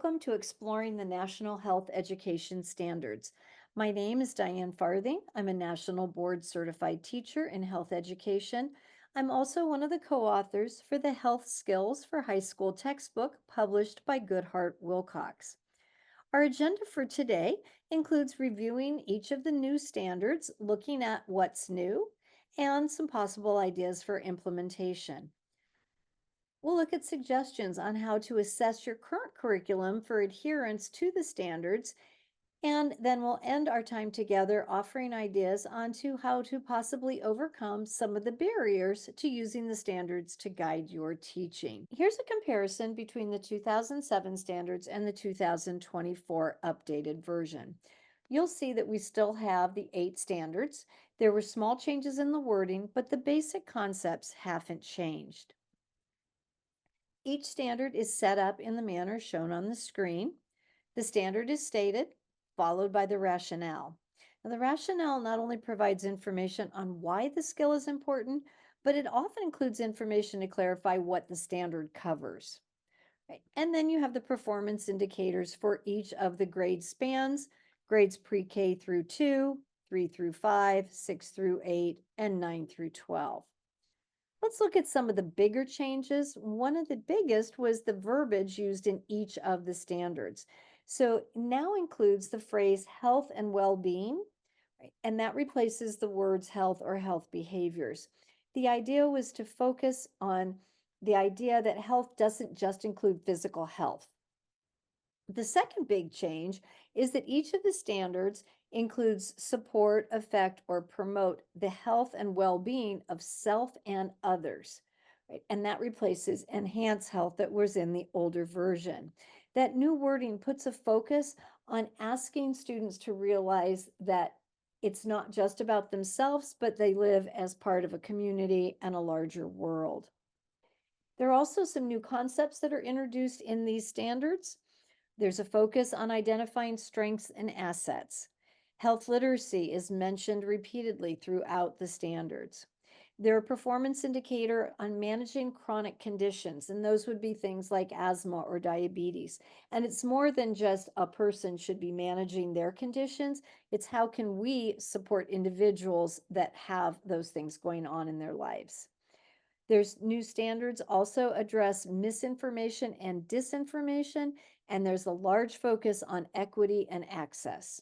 welcome to Exploring the National Health Education Standards. My name is Diane Farthing. I'm a National Board Certified Teacher in Health Education. I'm also one of the co-authors for the Health Skills for High School textbook published by Goodheart-Willcox. Our agenda for today includes reviewing each of the new standards, looking at what's new, and some possible ideas for implementation. We'll look at suggestions on how to assess your current curriculum for adherence to the standards, and then we'll end our time together offering ideas onto how to possibly overcome some of the barriers to using the standards to guide your teaching. Here's a comparison between the 2007 standards and the 2024 updated version. You'll see that we still have the 8 standards. There were small changes in the wording, but the basic concepts haven't changed. Each standard is set up in the manner shown on the screen. The standard is stated, followed by the rationale. Now, the rationale not only provides information on why the skill is important, but it often includes information to clarify what the standard covers. Right? And then you have the performance indicators for each of the grade spans, grades pre-K through 2, 3 through 5, 6 through 8, and 9 through 12. Let's look at some of the bigger changes. One of the biggest was the verbiage used in each of the standards. So now includes the phrase health and well-being, right? And that replaces the words health or health behaviors. The idea was to focus on the idea that health doesn't just include physical health. The second big change is that each of the standards includes support, affect, or promote the health and well-being of self and others, right? And that replaces enhance health that was in the older version. That new wording puts a focus on asking students to realize that it's not just about themselves, but they live as part of a community and a larger world. There are also some new concepts that are introduced in these standards. There's a focus on identifying strengths and assets. Health literacy is mentioned repeatedly throughout the standards. There are performance indicator on managing chronic conditions, and those would be things like asthma or diabetes. And it's more than just a person should be managing their conditions. It's how can we support individuals that have those things going on in their lives. There's new standards also address misinformation and disinformation, and there's a large focus on equity and access.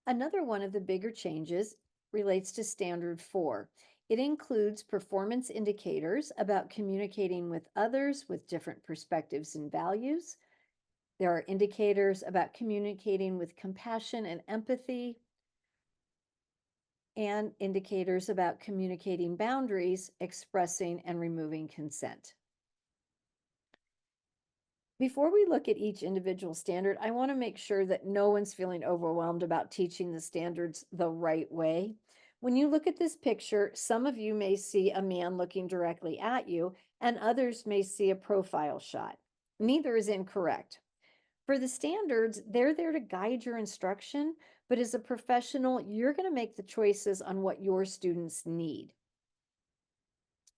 Another one of the bigger changes relates to Standard 4. It includes performance indicators about communicating with others with different perspectives and values. There are indicators about communicating with compassion and empathy, and indicators about communicating boundaries, expressing and removing consent. Before we look at each individual standard, I want to make sure that no one's feeling overwhelmed about teaching the standards the right way. When you look at this picture, some of you may see a man looking directly at you, and others may see a profile shot. Neither is incorrect. For the standards, they're there to guide your instruction, but as a professional, you're going to make the choices on what your students need.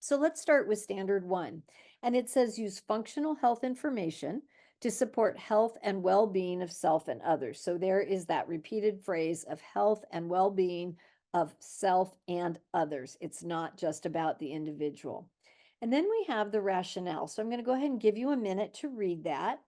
So let's start with Standard 1, and it says use functional health information to support health and well-being of self and others. So there is that repeated phrase of health and well-being of self and others. It's not just about the individual. And then we have the rationale. So I'm going to go ahead and give you a minute to read that.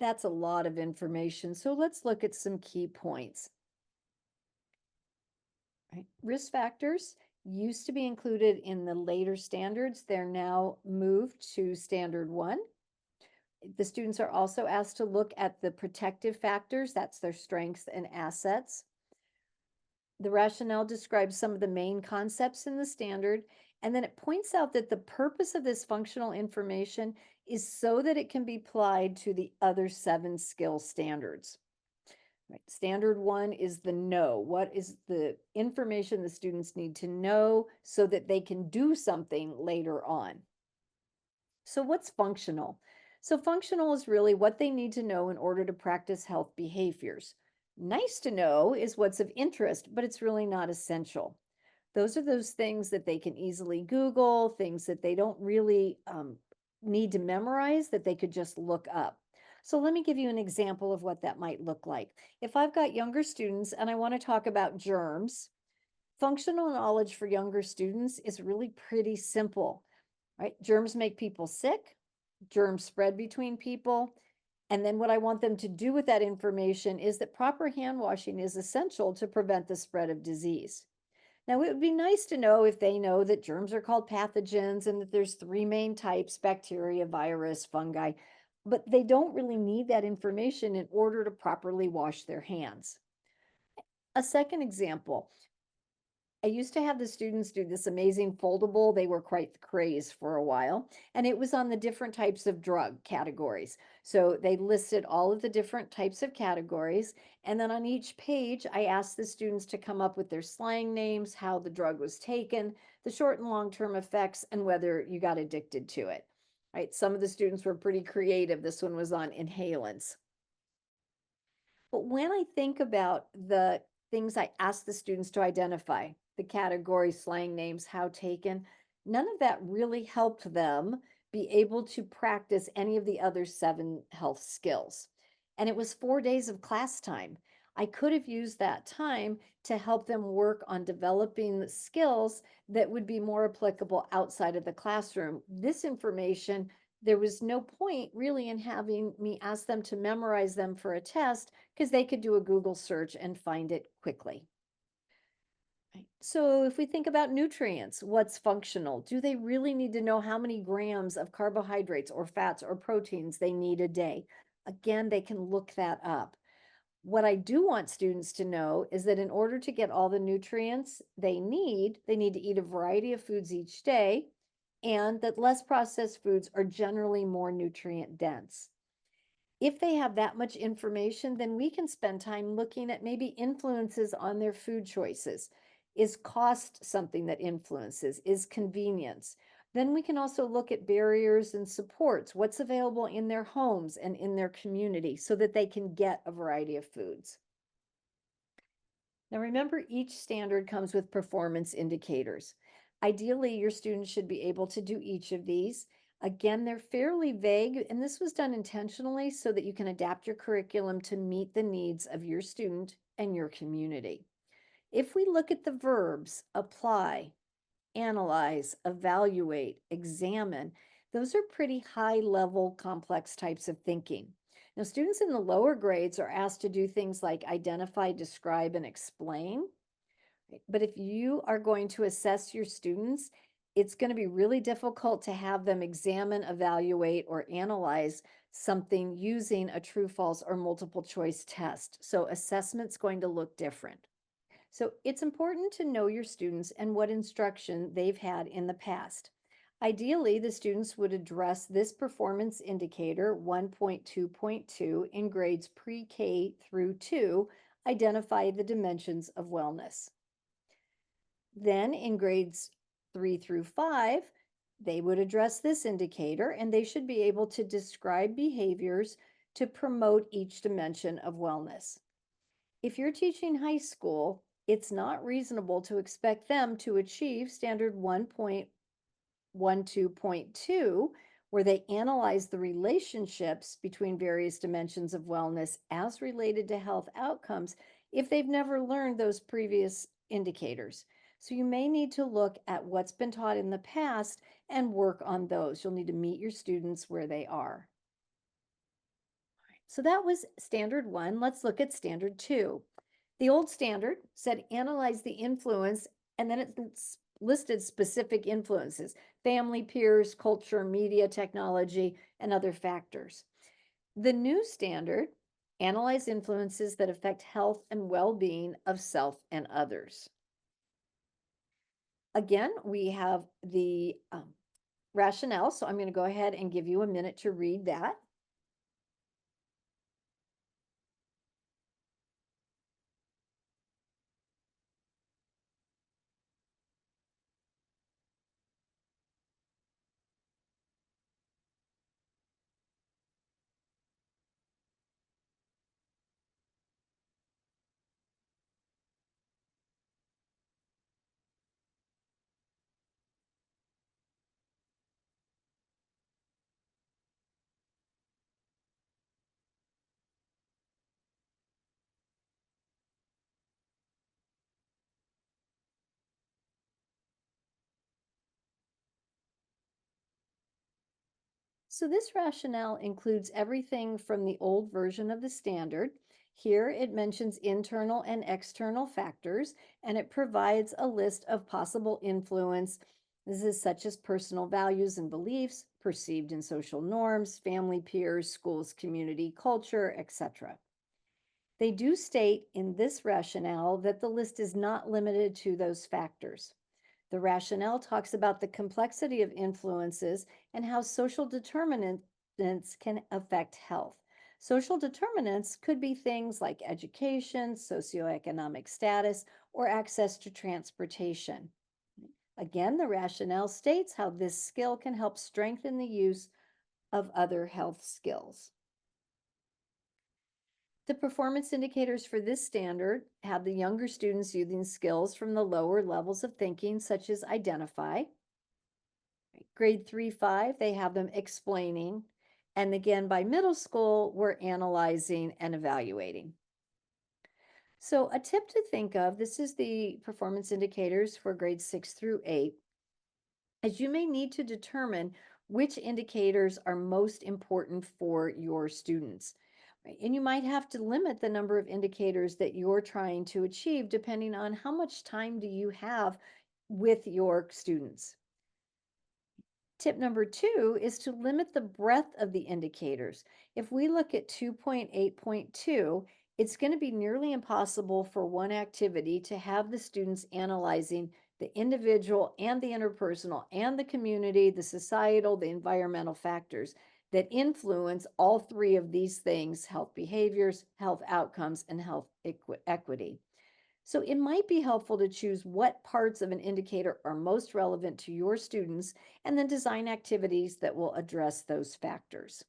That's a lot of information. So let's look at some key points. Right. Risk factors used to be included in the later standards. They're now moved to Standard 1. The students are also asked to look at the protective factors. That's their strengths and assets. The rationale describes some of the main concepts in the standard, and then it points out that the purpose of this functional information is so that it can be applied to the other 7 skill standards. Right. Standard 1 is the know. What is the information the students need to know so that they can do something later on? So, what's functional? So, functional is really what they need to know in order to practice health behaviors. Nice to know is what's of interest, but it's really not essential. Those are those things that they can easily Google, things that they don't really need to memorize, that they could just look up. So, let me give you an example of what that might look like. If I've got younger students and I want to talk about germs, functional knowledge for younger students is really pretty simple, right? Germs make people sick, germs spread between people. And then what I want them to do with that information is that proper hand washing is essential to prevent the spread of disease. Now, it would be nice to know if they know that germs are called pathogens and that there's 3 main types: bacteria, virus, fungi, but they don't really need that information in order to properly wash their hands. A second example, I used to have the students do this amazing foldable. They were quite crazed for a while, and it was on the different types of drug categories. So they listed all of the different types of categories, and then on each page, I asked the students to come up with their slang names, how the drug was taken, the short and long-term effects, and whether you got addicted to it. Right? Some of the students were pretty creative. This one was on inhalants. But when I think about the things I ask the students to identify, the category, slang names, how taken, none of that really helped them be able to practice any of the other 7 health skills. And it was 4 days of class time. I could have used that time to help them work on developing the skills that would be more applicable outside of the classroom. This information, there was no point really in having me ask them to memorize them for a test because they could do a Google search and find it quickly. Right. So, if we think about nutrients, what's functional? Do they really need to know how many grams of carbohydrates or fats or proteins they need a day? Again, they can look that up. What I do want students to know is that in order to get all the nutrients they need to eat a variety of foods each day, and that less processed foods are generally more nutrient dense. If they have that much information, then we can spend time looking at maybe influences on their food choices. Is cost something that influences? Is convenience? Then we can also look at barriers and supports, what's available in their homes and in their community so that they can get a variety of foods. Now, remember, each standard comes with performance indicators. Ideally, your students should be able to do each of these. Again, they're fairly vague, and this was done intentionally so that you can adapt your curriculum to meet the needs of your student and your community. If we look at the verbs apply, analyze, evaluate, examine, those are pretty high level, complex types of thinking. Now, students in the lower grades are asked to do things like identify, describe, and explain. But if you are going to assess your students, it's going to be really difficult to have them examine, evaluate, or analyze something using a true, false, or multiple choice test. So assessment's going to look different. So it's important to know your students and what instruction they've had in the past. Ideally, the students would address this performance indicator 1.2.2 in grades pre-K through 2, identify the dimensions of wellness. Then in grades 3 through 5, they would address this indicator and they should be able to describe behaviors to promote each dimension of wellness. If you're teaching high school, it's not reasonable to expect them to achieve standard 1.12.2, where they analyze the relationships between various dimensions of wellness as related to health outcomes if they've never learned those previous indicators. So you may need to look at what's been taught in the past and work on those. You'll need to meet your students where they are. So that was standard 1. Let's look at standard 2. The old standard said analyze the influence, and then it listed specific influences: family, peers, culture, media, technology, and other factors. The new standard Analyze influences that affect health and well-being of self and others. Again, we have the rationale, so I'm going to go ahead and give you a minute to read that. So this rationale includes everything from the old version of the standard. Here it mentions internal and external factors, and it provides a list of possible influence. This is such as personal values and beliefs, perceived in social norms, family, peers, schools, community, culture, etc. They do state in this rationale that the list is not limited to those factors. The rationale talks about the complexity of influences and how social determinants can affect health. Social determinants could be things like education, socioeconomic status, or access to transportation. Again, the rationale states how this skill can help strengthen the use of other health skills. The performance indicators for this standard have the younger students using skills from the lower levels of thinking, such as identify. Grade 3, 5, they have them explaining. And again, by middle school, we're analyzing and evaluating. So a tip to think of, this is the performance indicators for grades 6 through 8, as you may need to determine which indicators are most important for your students. And you might have to limit the number of indicators that you're trying to achieve depending on how much time do you have with your students. Tip number 2 is to limit the breadth of the indicators. If we look at 2.8.2, it's going to be nearly impossible for one activity to have the students analyzing the individual and the interpersonal and the community, the societal, the environmental factors that influence all three of these things: health behaviors, health outcomes, and health equity. So it might be helpful to choose what parts of an indicator are most relevant to your students and then design activities that will address those factors.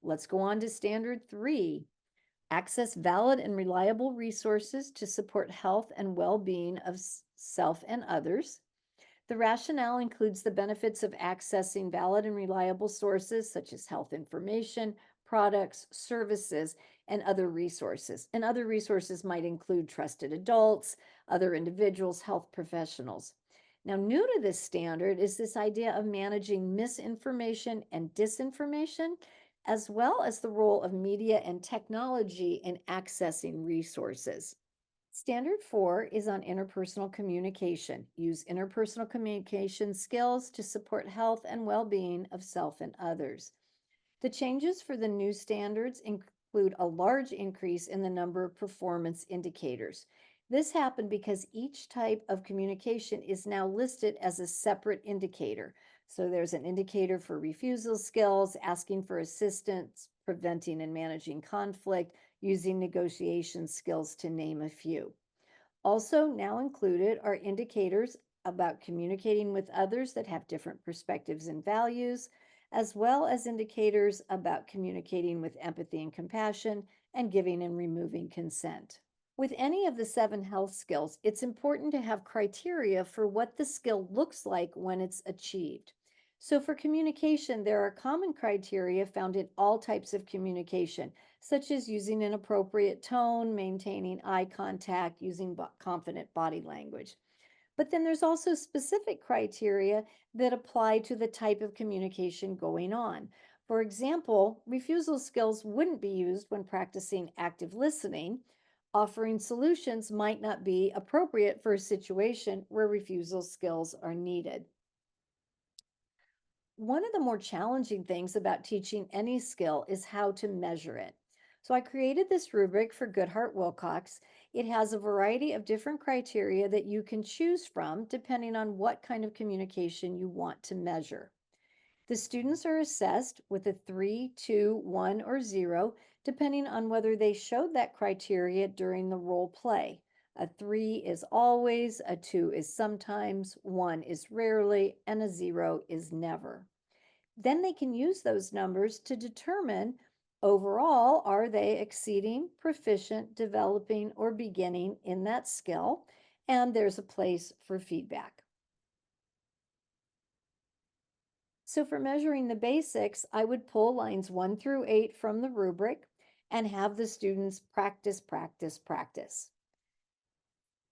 Let's go on to standard 3. Access valid and reliable resources to support health and well-being of self and others. The rationale includes the benefits of accessing valid and reliable sources such as health information, products, services, and other resources. And other resources might include trusted adults, other individuals, health professionals. Now, new to this standard is this idea of managing misinformation and disinformation, as well as the role of media and technology in accessing resources. Standard 4 is on interpersonal communication. Use interpersonal communication skills to support health and well-being of self and others. The changes for the new standards include a large increase in the number of performance indicators. This happened because each type of communication is now listed as a separate indicator. So there's an indicator for refusal skills, asking for assistance, preventing and managing conflict, using negotiation skills, to name a few. Also, now included are indicators about communicating with others that have different perspectives and values, as well as indicators about communicating with empathy and compassion, and giving and removing consent. With any of the 7 health skills, it's important to have criteria for what the skill looks like when it's achieved. So for communication, there are common criteria found in all types of communication, such as using an appropriate tone, maintaining eye contact, using confident body language. But then there's also specific criteria that apply to the type of communication going on. For example, refusal skills wouldn't be used when practicing active listening. Offering solutions might not be appropriate for a situation where refusal skills are needed. one of the more challenging things about teaching any skill is how to measure it. So I created this rubric for Goodheart-Willcox. It has a variety of different criteria that you can choose from depending on what kind of communication you want to measure. The students are assessed with a 3, 2, 1, or 0, depending on whether they showed that criteria during the role play. A 3 is always, a 2 is sometimes, 1 is rarely, and a 0 is never. Then they can use those numbers to determine overall, are they exceeding, proficient, developing, or beginning in that skill? And there's a place for feedback. So for measuring the basics, I would pull lines 1 through 8 from the rubric and have the students practice, practice, practice.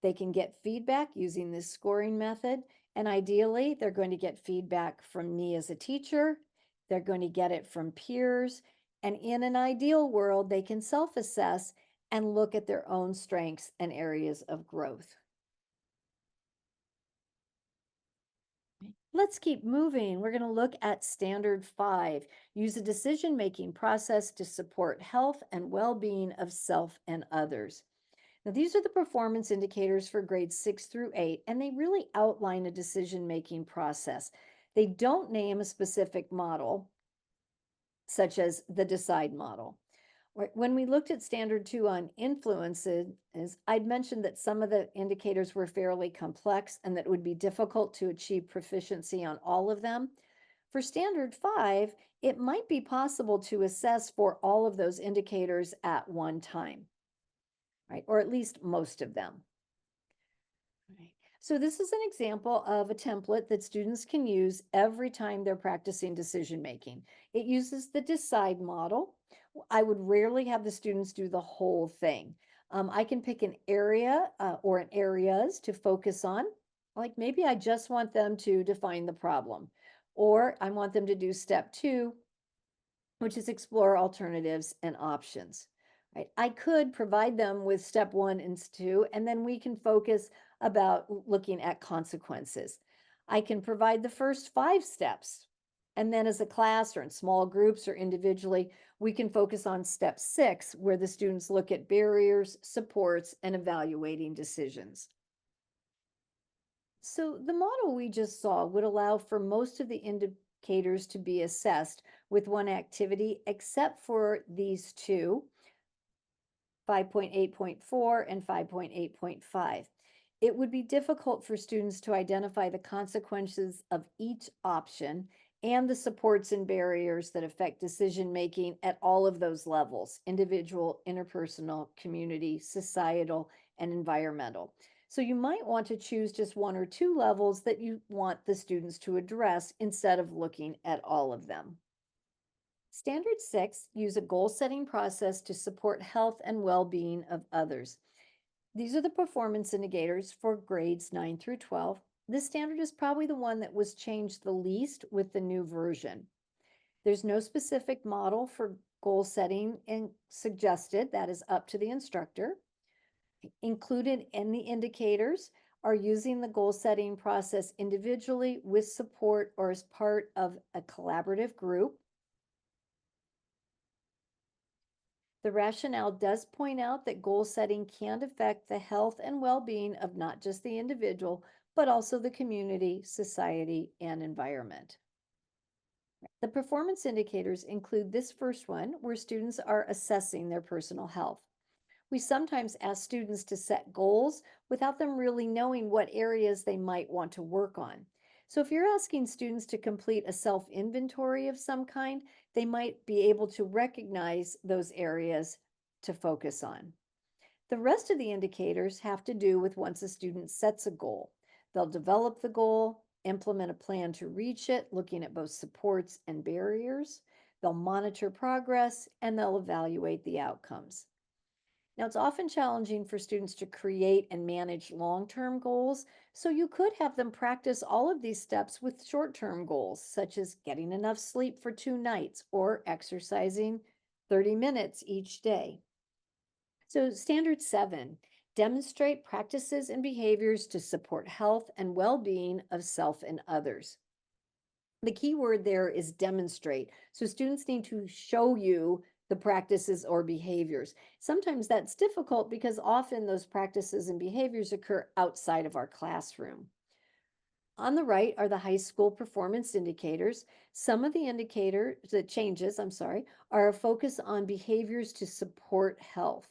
They can get feedback using this scoring method, and ideally, they're going to get feedback from me as a teacher. They're going to get it from peers, and in an ideal world, they can self-assess and look at their own strengths and areas of growth. Let's keep moving. We're going to look at standard 5. Use a decision-making process to support health and well-being of self and others. Now, these are the performance indicators for grades 6 through 8, and they really outline a decision-making process. They don't name a specific model, such as the DECIDE model. When we looked at standard 2 on influences, I'd mentioned that some of the indicators were fairly complex and that it would be difficult to achieve proficiency on all of them. For standard 5, it might be possible to assess for all of those indicators at one time, right? Or at least most of them. Right. So this is an example of a template that students can use every time they're practicing decision making. It uses the DECIDE model. I would rarely have the students do the whole thing. I can pick an area or an areas to focus on. Like maybe I just want them to define the problem, or I want them to do step 2, which is explore alternatives and options. Right? I could provide them with step 1 and 2, and then we can focus about looking at consequences. I can provide the first 5 steps, and then as a class or in small groups or individually, we can focus on step 6, where the students look at barriers, supports, and evaluating decisions. So the model we just saw would allow for most of the indicators to be assessed with one activity, except for these two, 5.8.4 and 5.8.5. It would be difficult for students to identify the consequences of each option and the supports and barriers that affect decision making at all of those levels: individual, interpersonal, community, societal, and environmental. So you might want to choose just 1 or 2 levels that you want the students to address instead of looking at all of them. Standard 6 use a goal setting process to support health and well-being of others. These are the performance indicators for grades 9 through 12. This standard is probably the one that was changed the least with the new version. There's no specific model for goal setting and suggested. That is up to the instructor. Included in the indicators are using the goal setting process individually, with support, or as part of a collaborative group. The rationale does point out that goal setting can affect the health and well-being of not just the individual, but also the community, society, and environment. The performance indicators include this first one, where students are assessing their personal health. We sometimes ask students to set goals without them really knowing what areas they might want to work on. So if you're asking students to complete a self-inventory of some kind, they might be able to recognize those areas to focus on. The rest of the indicators have to do with once a student sets a goal. They'll develop the goal, implement a plan to reach it, looking at both supports and barriers. They'll monitor progress, and they'll evaluate the outcomes. Now, it's often challenging for students to create and manage long-term goals, so you could have them practice all of these steps with short-term goals, such as getting enough sleep for 2 nights or exercising 30 minutes each day. So standard 7, demonstrate practices and behaviors to support health and well-being of self and others. The key word there is demonstrate. So students need to show you the practices or behaviors. Sometimes that's difficult because often those practices and behaviors occur outside of our classroom. On the right are the high school performance indicators. Some of the indicators, the changes, I'm sorry, are a focus on behaviors to support health.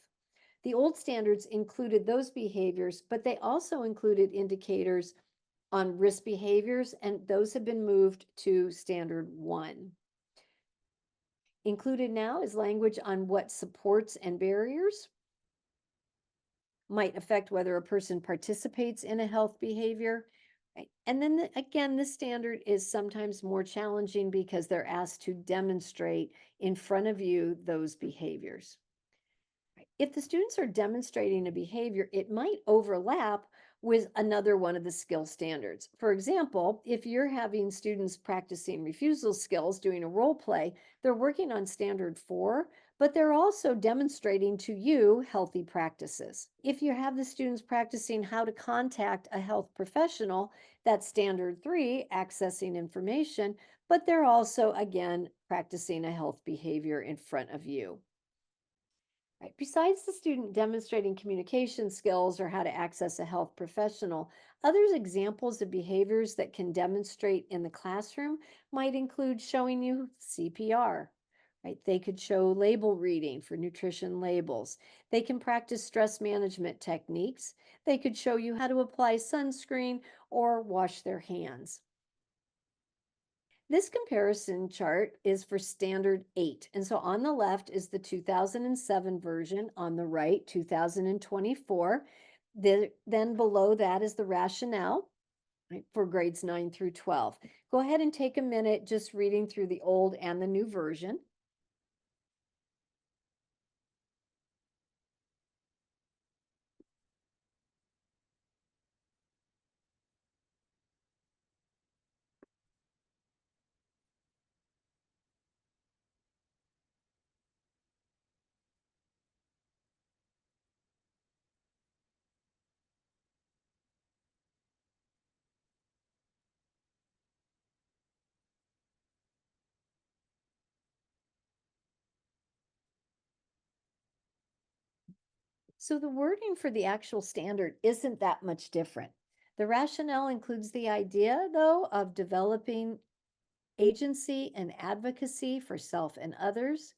The old standards included those behaviors, but they also included indicators on risk behaviors, and those have been moved to standard 1. Included now is language on what supports and barriers might affect whether a person participates in a health behavior. Right? And then again, this standard is sometimes more challenging because they're asked to demonstrate in front of you those behaviors. If the students are demonstrating a behavior, it might overlap with another one of the skill standards. For example, if you're having students practicing refusal skills, doing a role play, they're working on standard 4, but they're also demonstrating to you healthy practices. If you have the students practicing how to contact a health professional, that's standard 3, accessing information, but they're also, again, practicing a health behavior in front of you. Right. Besides the student demonstrating communication skills or how to access a health professional, other examples of behaviors that can demonstrate in the classroom might include showing you CPR. Right? They could show label reading for nutrition labels. They can practice stress management techniques. They could show you how to apply sunscreen or wash their hands. This comparison chart is for standard 8. And so on the left is the 2007 version, on the right, 2024. Then below that is the rationale, right, for grades 9 through 12. Go ahead and take a minute just reading through the old and the new version. So the wording for the actual standard isn't that much different. The rationale includes the idea, though, of developing agency and advocacy for self and others.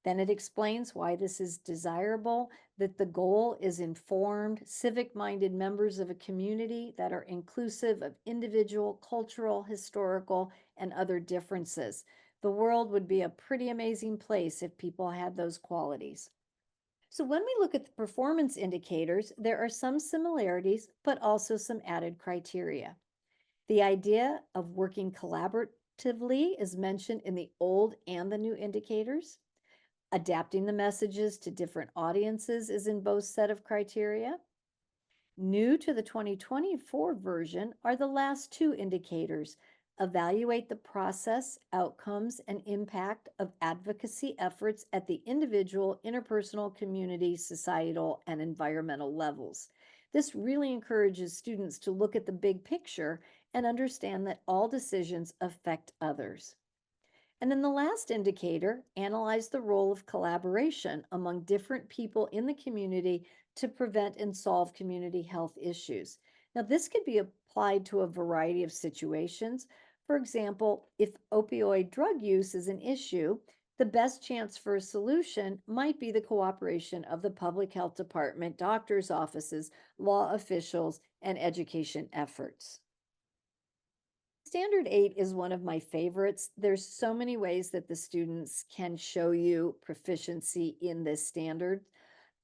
Then it explains why this is desirable, that the goal is informed, civic minded members of a community that are inclusive of individual, cultural, historical, and other differences. The world would be a pretty amazing place if people had those qualities. So, when we look at the performance indicators, there are some similarities, but also some added criteria. The idea of working collaboratively is mentioned in the old and the new indicators. Adapting the messages to different audiences is in both set of criteria. New to the 2024 version are the last two indicators. Evaluate the process, outcomes, and impact of advocacy efforts at the individual, interpersonal, community, societal, and environmental levels. This really encourages students to look at the big picture and understand that all decisions affect others. And then the last indicator, analyze the role of collaboration among different people in the community to prevent and solve community health issues. Now, this could be applied to a variety of situations. For example, if opioid drug use is an issue, the best chance for a solution might be the cooperation of the public health department, doctors' offices, law officials, and education efforts. Standard 8 is one of my favorites. There's so many ways that the students can show you proficiency in this standard.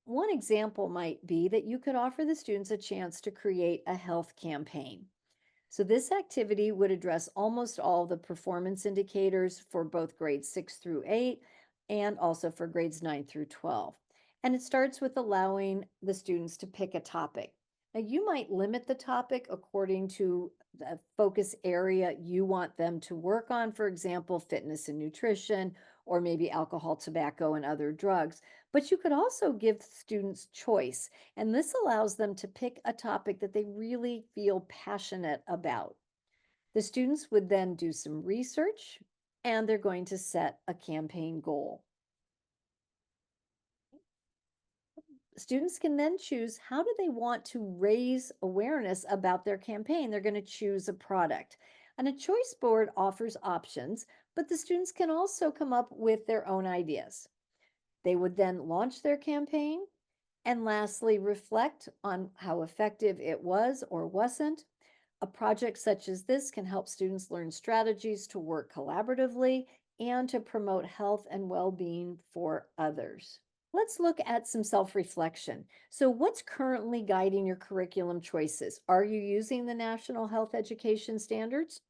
One example might be that you could offer the students a chance to create a health campaign. So this activity would address almost all the performance indicators for both grades 6 through 8 and also for grades 9 through 12. And it starts with allowing the students to pick a topic. Now, you might limit the topic according to the focus area you want them to work on, for example, fitness and nutrition, or maybe alcohol, tobacco, and other drugs. But you could also give students choice, and this allows them to pick a topic that they really feel passionate about. The students would then do some research and they're going to set a campaign goal. Students can then choose how do they want to raise awareness about their campaign. They're going to choose a product. And a choice board offers options, but the students can also come up with their own ideas. They would then launch their campaign and lastly reflect on how effective it was or wasn't. A project such as this can help students learn strategies to work collaboratively and to promote health and well-being for others. Let's look at some self-reflection. So what's currently guiding your curriculum choices? Are you using the National Health Education Standards?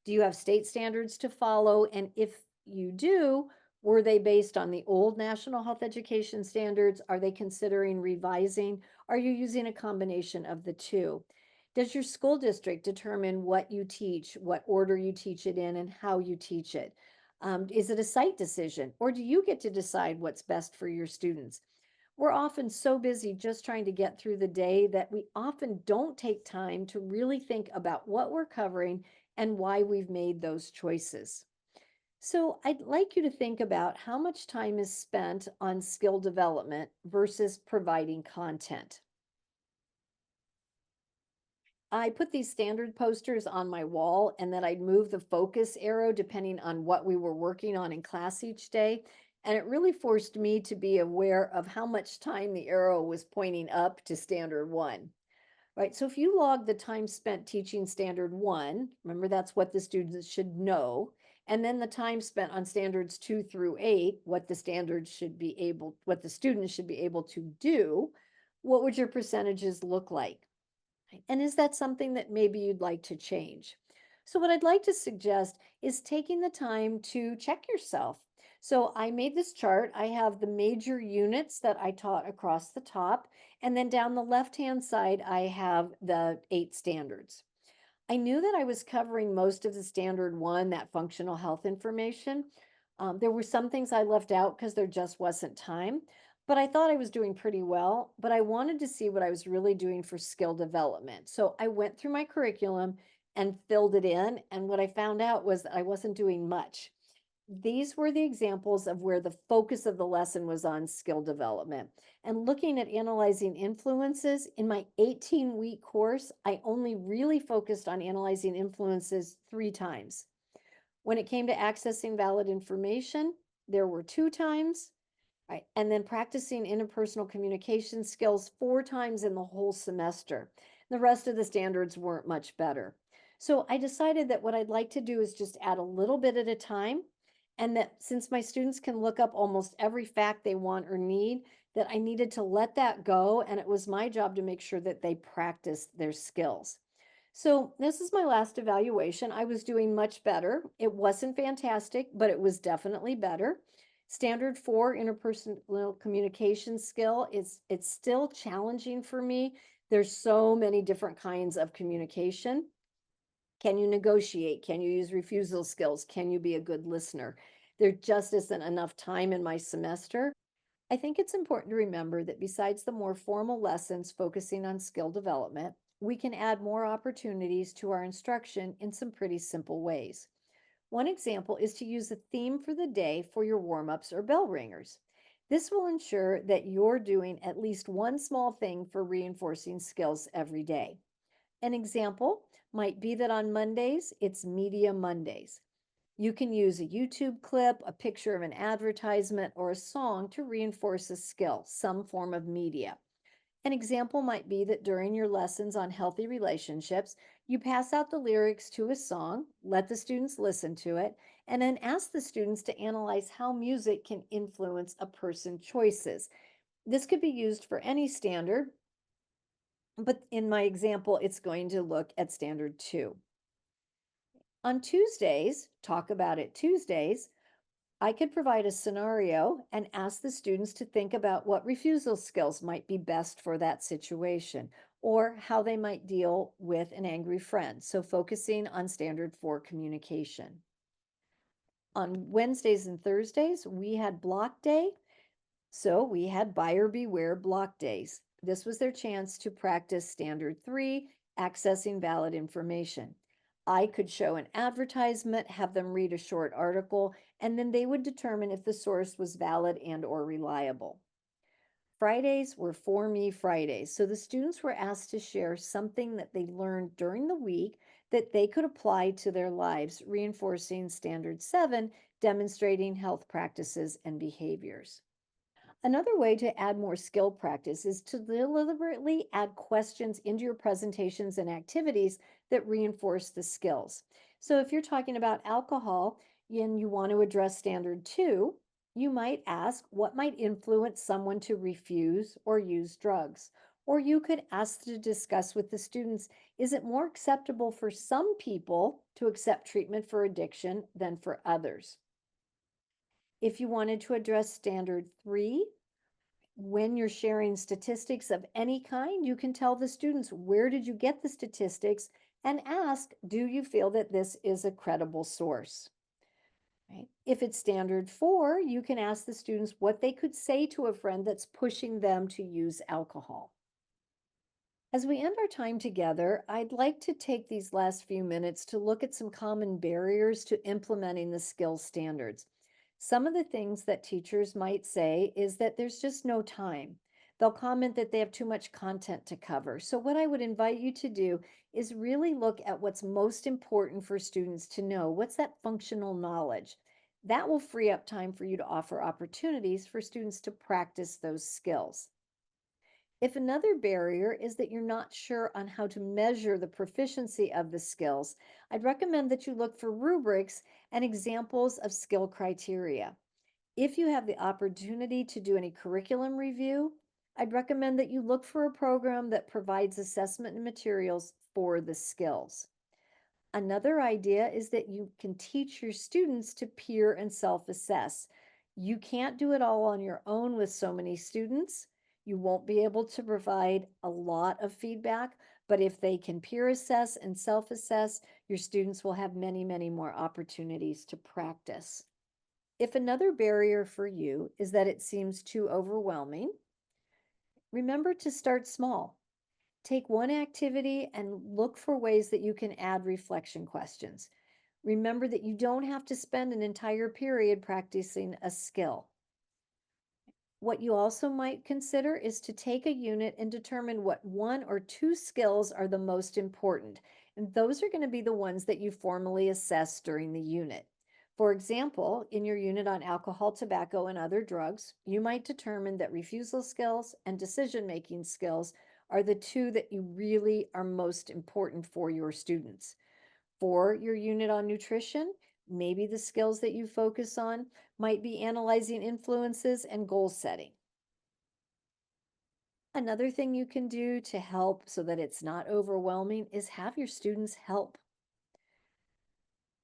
Do you have state standards to follow? And if you do, were they based on the old National Health Education Standards? Are they considering revising? Are you using a combination of the two? Does your school district determine what you teach, what order you teach it in, and how you teach it? Is it a site decision, or do you get to decide what's best for your students? We're often so busy just trying to get through the day that we often don't take time to really think about what we're covering and why we've made those choices. So, I'd like you to think about how much time is spent on skill development versus providing content. I put these standard posters on my wall and then I'd move the focus arrow depending on what we were working on in class each day. And it really forced me to be aware of how much time the arrow was pointing up to standard one. Right. So if you log the time spent teaching standard one, remember that's what the students should know. And then the time spent on standards 2 through 8, what the students should be able to do, what would your percentages look like? And is that something that maybe you'd like to change? So, what I'd like to suggest is taking the time to check yourself. So, I made this chart. I have the major units that I taught across the top. And then down the left hand side, I have the 8 standards. I knew that I was covering most of the standard one, that functional health information. There were some things I left out because there just wasn't time, but I thought I was doing pretty well. But I wanted to see what I was really doing for skill development. So I went through my curriculum and filled it in. And what I found out was that I wasn't doing much. These were the examples of where the focus of the lesson was on skill development. And looking at analyzing influences, in my 18-week course, I only really focused on analyzing influences 3 times. When it came to accessing valid information, there were 2 times. Right. And then practicing interpersonal communication skills 4 times in the whole semester. The rest of the standards weren't much better. So I decided that what I'd like to do is just add a little bit at a time. And that since my students can look up almost every fact they want or need, that I needed to let that go. And it was my job to make sure that they practiced their skills. So this is my last evaluation. I was doing much better. It wasn't fantastic, but it was definitely better. Standard 4 interpersonal communication skill is it's still challenging for me. There's so many different kinds of communication. Can you negotiate? Can you use refusal skills? Can you be a good listener? There just isn't enough time in my semester. I think it's important to remember that besides the more formal lessons focusing on skill development, we can add more opportunities to our instruction in some pretty simple ways. One example is to use a theme for the day for your warm-ups or bell ringers. This will ensure that you're doing at least one small thing for reinforcing skills every day. An example might be that on Mondays, it's Media Mondays. You can use a YouTube clip, a picture of an advertisement, or a song to reinforce a skill, some form of media. An example might be that during your lessons on healthy relationships, you pass out the lyrics to a song, let the students listen to it, and then ask the students to analyze how music can influence a person's choices. This could be used for any standard, but in my example, it's going to look at standard 2. On Tuesdays, Talk About It Tuesdays, I could provide a scenario and ask the students to think about what refusal skills might be best for that situation or how they might deal with an angry friend. So, focusing on standard 4 communication. On Wednesdays and Thursdays, we had block day. So, we had buyer beware block days. This was their chance to practice standard 3, accessing valid information. I could show an advertisement, have them read a short article, and then they would determine if the source was valid and or reliable. Fridays were For Me Fridays. So the students were asked to share something that they learned during the week that they could apply to their lives, reinforcing Standard 7, demonstrating health practices and behaviors. Another way to add more skill practice is to deliberately add questions into your presentations and activities that reinforce the skills. So if you're talking about alcohol and you want to address standard 2, you might ask what might influence someone to refuse or use drugs. Or you could ask to discuss with the students, is it more acceptable for some people to accept treatment for addiction than for others? If you wanted to address standard 3, when you're sharing statistics of any kind, you can tell the students, where did you get the statistics? And ask, do you feel that this is a credible source? Right? If it's standard 4, you can ask the students what they could say to a friend that's pushing them to use alcohol. As we end our time together, I'd like to take these last few minutes to look at some common barriers to implementing the skill standards. Some of the things that teachers might say is that there's just no time. They'll comment that they have too much content to cover. So, what I would invite you to do is really look at what's most important for students to know. What's that functional knowledge? That will free up time for you to offer opportunities for students to practice those skills. If another barrier is that you're not sure on how to measure the proficiency of the skills, I'd recommend that you look for rubrics and examples of skill criteria. If you have the opportunity to do any curriculum review, I'd recommend that you look for a program that provides assessment and materials for the skills. Another idea is that you can teach your students to peer and self-assess. You can't do it all on your own with so many students. You won't be able to provide a lot of feedback, but if they can peer assess and self-assess, your students will have many, many more opportunities to practice. If another barrier for you is that it seems too overwhelming, remember to start small. Take one activity and look for ways that you can add reflection questions. Remember that you don't have to spend an entire period practicing a skill. What you also might consider is to take a unit and determine what one or two skills are the most important. And those are going to be the ones that you formally assess during the unit. For example, in your unit on alcohol, tobacco, and other drugs, you might determine that refusal skills and decision-making skills are the two that you really are most important for your students. For your unit on nutrition, maybe the skills that you focus on might be analyzing influences and goal setting. Another thing you can do to help so that it's not overwhelming is have your students help.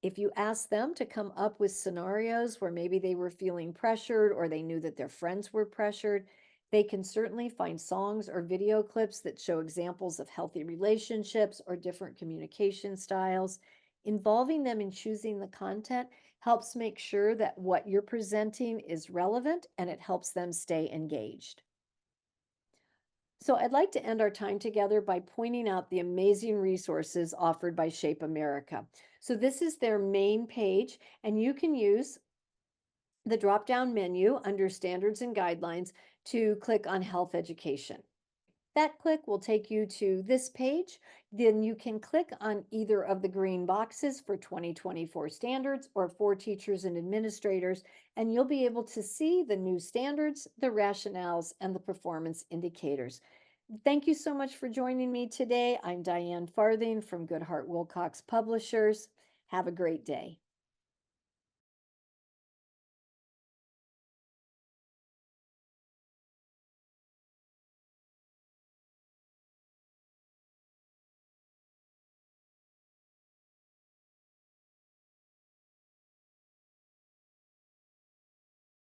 If you ask them to come up with scenarios where maybe they were feeling pressured or they knew that their friends were pressured, they can certainly find songs or video clips that show examples of healthy relationships or different communication styles. Involving them in choosing the content helps make sure that what you're presenting is relevant and it helps them stay engaged. So I'd like to end our time together by pointing out the amazing resources offered by Shape America. So this is their main page, and you can use the drop-down menu under Standards and Guidelines to click on Health Education. That click will take you to this page. Then you can click on either of the green boxes for 2024 standards or for teachers and administrators, and you'll be able to see the new standards, the rationales, and the performance indicators. Thank you so much for joining me today. I'm Diane Farthing from Goodheart-Willcox Publishers. Have a great day.